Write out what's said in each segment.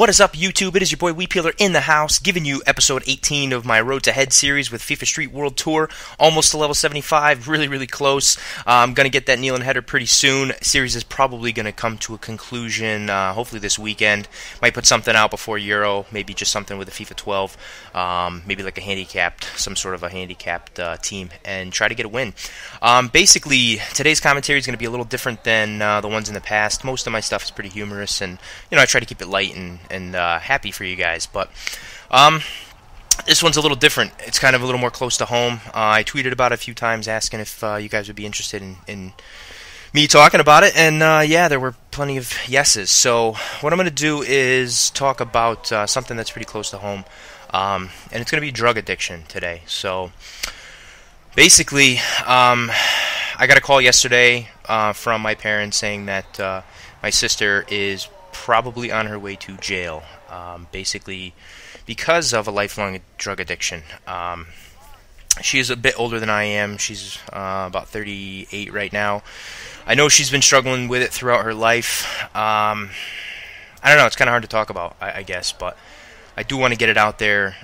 What is up, YouTube? It is your boy Wheat Peeler in the house, giving you episode 18 of my Road to Head series with FIFA Street World Tour. Almost to level 75, really close. I'm going to get that kneeling header pretty soon. Series is probably going to come to a conclusion, hopefully this weekend. Might put something out before Euro, maybe just something with a FIFA 12, maybe like some sort of a handicapped team, and try to get a win. Basically, today's commentary is going to be a little different than the ones in the past. Most of my stuff is pretty humorous, and I try to keep it light and happy for you guys, but this one's a little different. It's kind of a little more close to home. I tweeted about it a few times asking if you guys would be interested in me talking about it, and yeah, there were plenty of yeses. So what I'm going to do is talk about something that's pretty close to home, and it's going to be drug addiction today. So basically, I got a call yesterday from my parents saying that my sister is probably on her way to jail, basically because of a lifelong drug addiction. She is a bit older than I am. She's about 38 right now. I know she's been struggling with it throughout her life. I don't know, it's kind of hard to talk about, I guess, but I do want to get it out there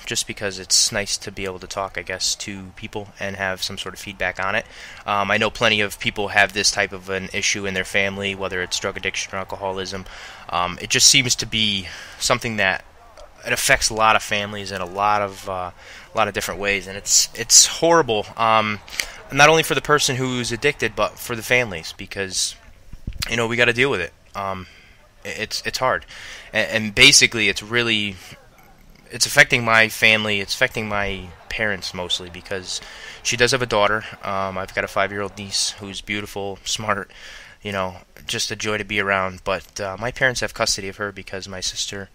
just because it's nice to be able to talk, I guess, to people and have some sort of feedback on it. I know plenty of people have this type of an issue in their family, whether it's drug addiction or alcoholism. It just seems to be something that it affects a lot of families in a lot of different ways, and it's horrible. Not only for the person who's addicted, but for the families, because we got to deal with it. It's hard, and basically it's affecting my family. It's affecting my parents mostly, because she does have a daughter. I've got a 5-year-old niece who's beautiful, smart, just a joy to be around. But my parents have custody of her because my sister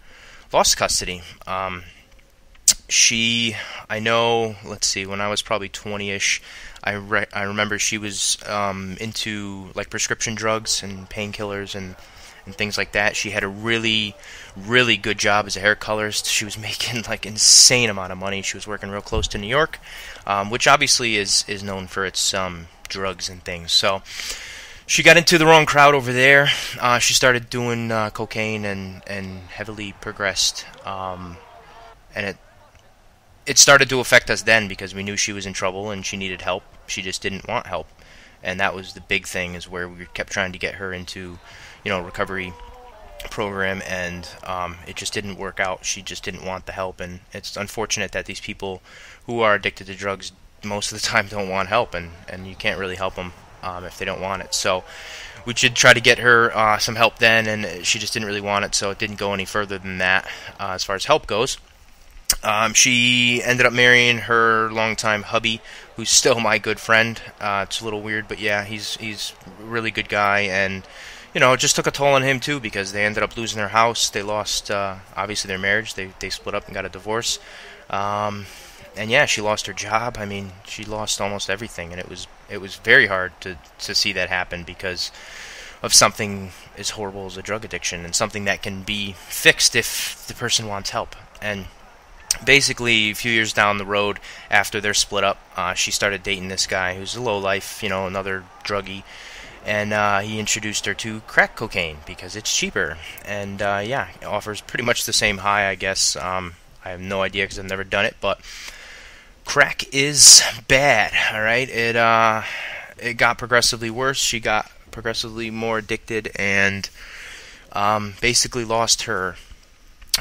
lost custody. Let's see, when I was probably 20-ish, I remember she was into like prescription drugs and painkillers and things like that. She had a really good job as a hair colorist. She was making like insane amount of money. She was working real close to New York, which obviously is known for its drugs and things. So she got into the wrong crowd over there. She started doing cocaine and heavily progressed, and it started to affect us then, because we knew she was in trouble and she needed help. She just didn't want help, and that was the big thing, is where we kept trying to get her into recovery program, and it just didn't work out. She just didn't want the help, and it's unfortunate that these people who are addicted to drugs most of the time don't want help, and you can't really help them if they don't want it. So we should try to get her some help then, and she just didn't really want it, so it didn't go any further than that as far as help goes. She ended up marrying her longtime hubby, who's still my good friend. It's a little weird, but yeah, he's a really good guy, and it just took a toll on him too, because they ended up losing their house. They lost, obviously, their marriage. They split up and got a divorce. And yeah, she lost her job. I mean, she lost almost everything, and it was very hard to see that happen, because of something as horrible as a drug addiction, and something that can be fixed if the person wants help. And basically, a few years down the road, after they're split up, she started dating this guy who's a lowlife, another druggie. And he introduced her to crack cocaine because it's cheaper, and yeah, it offers pretty much the same high, I guess. I have no idea because I've never done it, but crack is bad. All right, it got progressively worse. She got progressively more addicted, and basically lost her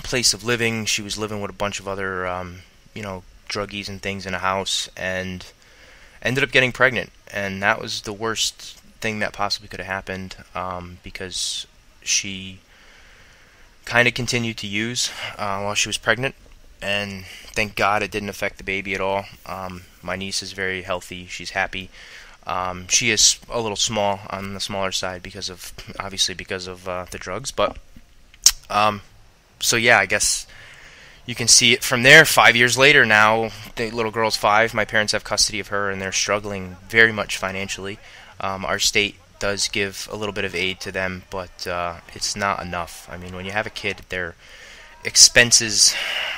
place of living. She was living with a bunch of other druggies and things in a house, and ended up getting pregnant, and that was the worst thing that possibly could have happened, because she kind of continued to use while she was pregnant, and thank God it didn't affect the baby at all. My niece is very healthy. She's happy. She is a little small, on the smaller side, because of the drugs, but so yeah, I guess you can see it from there. 5 years later now, the little girl's 5. My parents have custody of her, and they're struggling very much financially. Our state does give a little bit of aid to them, but it's not enough. I mean, when you have a kid, their expenses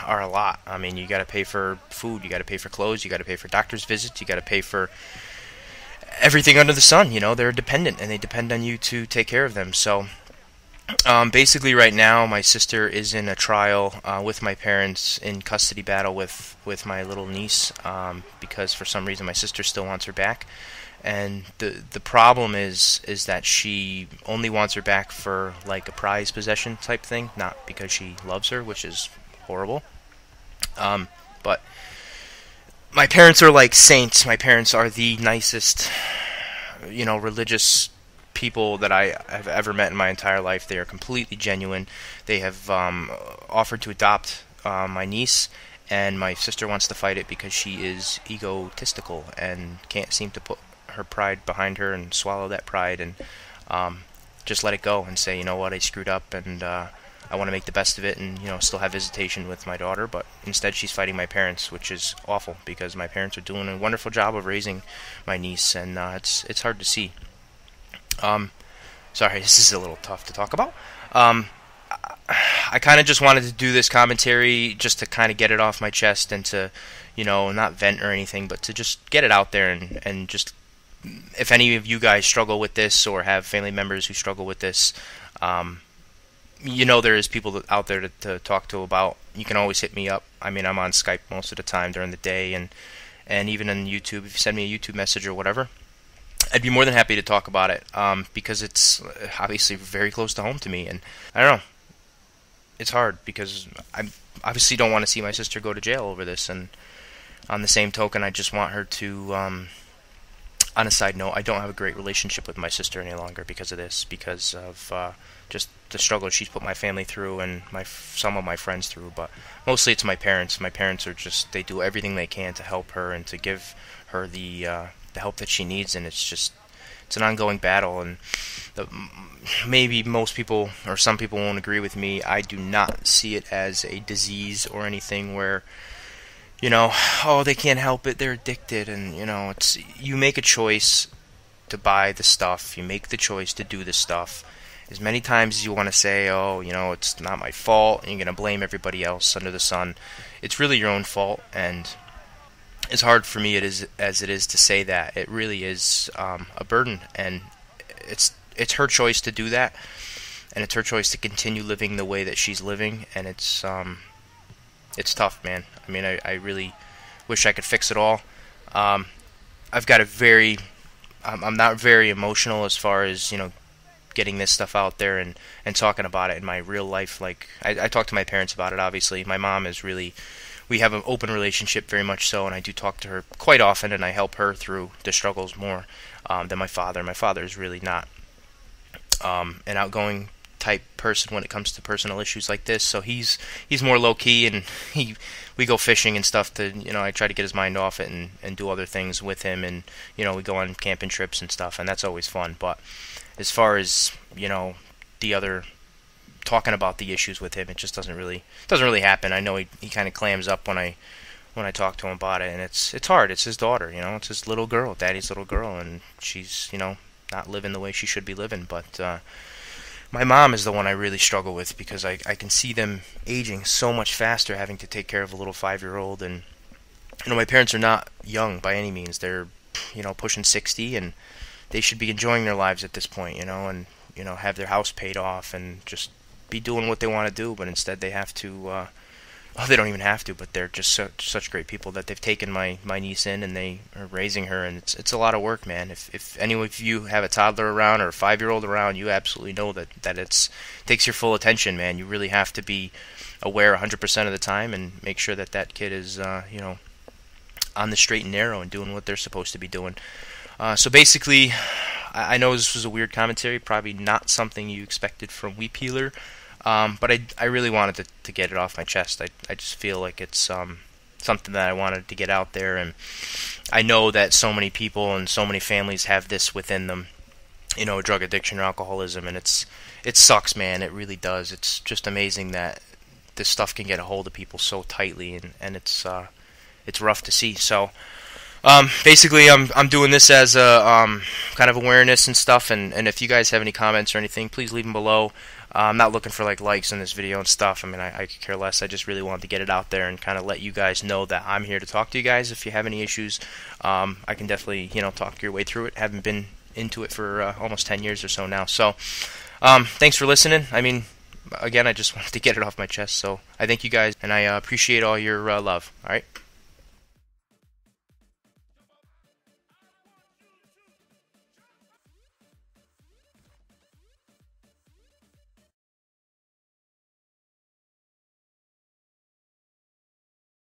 are a lot. I mean, you got to pay for food, you got to pay for clothes, you got to pay for doctor's visits, you got to pay for everything under the sun. They're dependent, and they depend on you to take care of them. So Basically, right now, my sister is in a trial with my parents in custody battle with my little niece because for some reason my sister still wants her back. And the problem is that she only wants her back for like a prize possession type thing, not because she loves her, which is horrible. But my parents are like saints. My parents are the nicest, religious people that I have ever met in my entire life. They are completely genuine. They have offered to adopt my niece, and my sister wants to fight it because she is egotistical and can't seem to put her pride behind her and swallow that pride and just let it go and say, you know what, I screwed up and I want to make the best of it and still have visitation with my daughter. But instead, she's fighting my parents, which is awful because my parents are doing a wonderful job of raising my niece, and it's hard to see. Sorry, this is a little tough to talk about. I kind of just wanted to do this commentary just to kind of get it off my chest and to, not vent or anything, but to just get it out there and just, if any of you guys struggle with this or have family members who struggle with this, there is people out there to talk to about. You can always hit me up. I mean, I'm on Skype most of the time during the day, and even on YouTube. If you send me a YouTube message or whatever, I'd be more than happy to talk about it because it's obviously very close to home to me, and I don't know. It's hard because I obviously don't want to see my sister go to jail over this, and on the same token, I just want her to. On a side note, I don't have a great relationship with my sister any longer because of this, because of just the struggle she's put my family through and some of my friends through. But mostly it's my parents. My parents are they do everything they can to help her and to give her the help that she needs, and it's an ongoing battle. And maybe most people or some people won't agree with me. I do not see it as a disease or anything where they can't help it, they're addicted, and it's you make a choice to buy the stuff, you make the choice to do the stuff. As many times as you want to say, it's not my fault, and you're going to blame everybody else under the sun, it's really your own fault. And as hard for me as it is to say that, it really is a burden, and it's her choice to do that, and it's her choice to continue living the way that she's living, and it's tough, man. I mean, I really wish I could fix it all. I've got I'm not very emotional as far as, getting this stuff out there and talking about it in my real life. Like, I talk to my parents about it, obviously. My mom is we have an open relationship, very much so, and I do talk to her quite often, and I help her through the struggles more than my father. My father is really not an outgoing type person when it comes to personal issues like this, so he's more low key, and we go fishing and stuff to I try to get his mind off it and do other things with him, and we go on camping trips and stuff, and that's always fun. But as far as the other talking about the issues with him, it just doesn't really happen. I know he kind of clams up when I talk to him about it, and it's hard. It's his daughter, it's his little girl, daddy's little girl, and she's not living the way she should be living. But my mom is the one I really struggle with because I can see them aging so much faster, having to take care of a little 5-year-old. And my parents are not young by any means. They're pushing 60, and they should be enjoying their lives at this point, and have their house paid off and just be doing what they want to do. But instead they have to they don't even have to, but they're just such great people that they've taken my niece in, and they are raising her, and it's a lot of work, man. If any of you have a toddler around or a 5-year-old around, you absolutely know that it takes your full attention, man. You really have to be aware 100% of the time and make sure that kid is on the straight and narrow and doing what they're supposed to be doing. So basically, I know this was a weird commentary, probably not something you expected from Weep Healer. But I really wanted to get it off my chest. I just feel like it's something that I wanted to get out there, and I know that so many people and so many families have this within them, drug addiction or alcoholism, and it sucks, man. It really does. It's just amazing that this stuff can get a hold of people so tightly, and it's rough to see. So basically, I'm doing this as a kind of awareness and stuff, and if you guys have any comments or anything, please leave them below. I'm not looking for likes in this video and stuff. I mean, I could care less. I just really wanted to get it out there and kind of let you guys know that I'm here to talk to you guys. If you have any issues, I can definitely talk your way through it. Haven't been into it for almost 10 years or so now. So Thanks for listening. I mean, again, I just wanted to get it off my chest. So I thank you guys, and I appreciate all your love. All right.